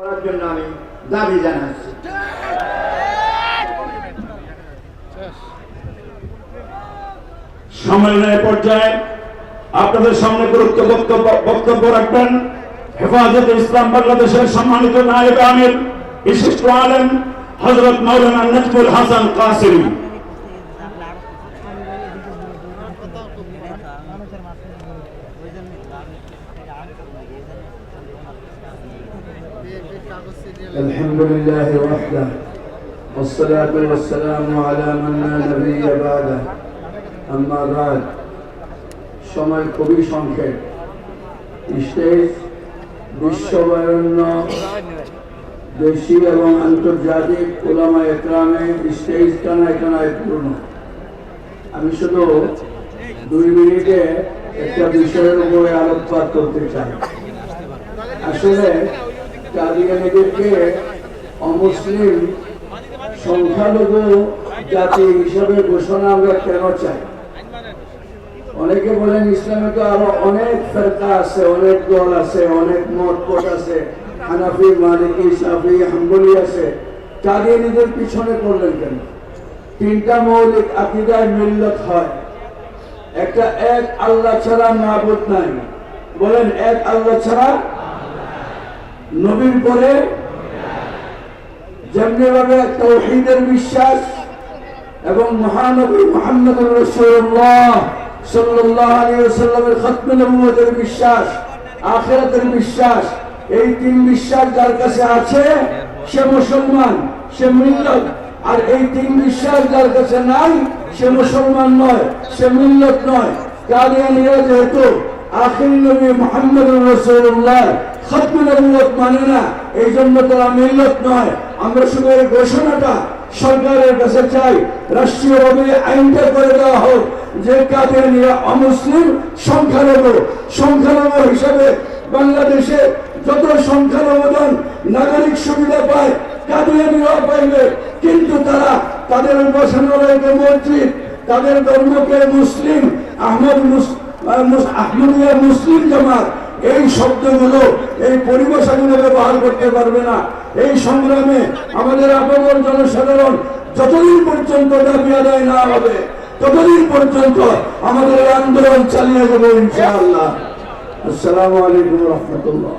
করার জন্য আমি দাবি জানাচ্ছি। সম্মেলনের পর্যায়ে আপনাদের সামনে গুরুত্বপূর্ণ বক্তব্য রাখবেন হেফাজতে ইসলাম বাংলাদেশের সম্মানিত নায়েব আমির বিশিষ্ট আলেম হযরত মাওলানা নাজমুল হাসান কাসেমী। الحمد لله وحده والصلاة والسلام على من لا نبي بعده أما بعد সময় খুবই সংক্ষেপ। স্টেজ বিশ্ববরেণ্য দেশীয় এবং আন্তর্জাতিক উলামা একরামে স্টেজ টানায় পূর্ণ। আমি শুধু 2 মিনিটে একটা বিষয়ের উপরে আলোকপাত করতে চাই। আসলে কাদিয়ানীদেরকে অমুসলিম সংখ্যালঘু জাতি হিসাবে ঘোষণা আমরা কেন চাই? অনেকে বলেন ইসলামে তো আরো অনেক ফেরকা আছে, অনেক দল আছে, অনেক মতপথ আছে, হানাফি, মালিকি, শাফি, হাম্বলি আছে। কাদিয়ানীদের পিছনে পড়লেন কেন? 3টা মৌলিক আকীদায় মিল্লাত হয়। একটা এক আল্লাহ ছাড়া মাবুদ নাই। বলেন এক আল্লাহ ছাড়া। নবীর পরে যেমনি ভাবে তাওহীদের বিশ্বাস এবং মহানবী মুহাম্মদুর রাসূলুল্লাহ সাল্লাল্লাহু আলাইহি ওয়াসাল্লামের খতমে নবুয়তের বিশ্বাস, আখিরাতের বিশ্বাস, এই 3 বিশ্বাস যার কাছে আছে সে মুসলমান, সে মিল্লাত। আর এই 3 বিশ্বাস যার কাছে নাই সে মুসলমান নয়, সে মিল্লাত নয়। কাদিয়ানীরা যেহেতু আখির নবী মুহাম্মদুর রাসূলুল্লাহ খতমে নবুয়ত মানে না, এই জন্য তারা মিল্লাত নয়। আমরা শুধু এই ঘোষণাটা সরকারের কাছে চাই, রাষ্ট্রীয়ভাবে আইনটা করে দেওয়া হোক যে কাদিয়ানীরা অমুসলিম সংখ্যালঘু হিসাবে বাংলাদেশে যত সংখ্যালঘুজন নাগরিক সুবিধা পায় কাদিয়ানীরাও পাইবে। কিন্তু তারা তাদের উপাসনালয়কে মসজিদ, তাদের ধর্মকে মুসলিম, আহমদিয়া মুসলিম জামাত, এই শব্দগুলো, এই পরিভাষাগুলো ব্যবহার করতে পারবে না। এই সংগ্রামে আমাদের আপন জনসাধারণ যতদিন পর্যন্ত দাবি আদায় না হবে ততদিন পর্যন্ত আমাদের আন্দোলন চালিয়ে যাবো ইনশাআল্লাহ। আসসালামু আলাইকুম ওয়া রাহমাতুল্লাহ।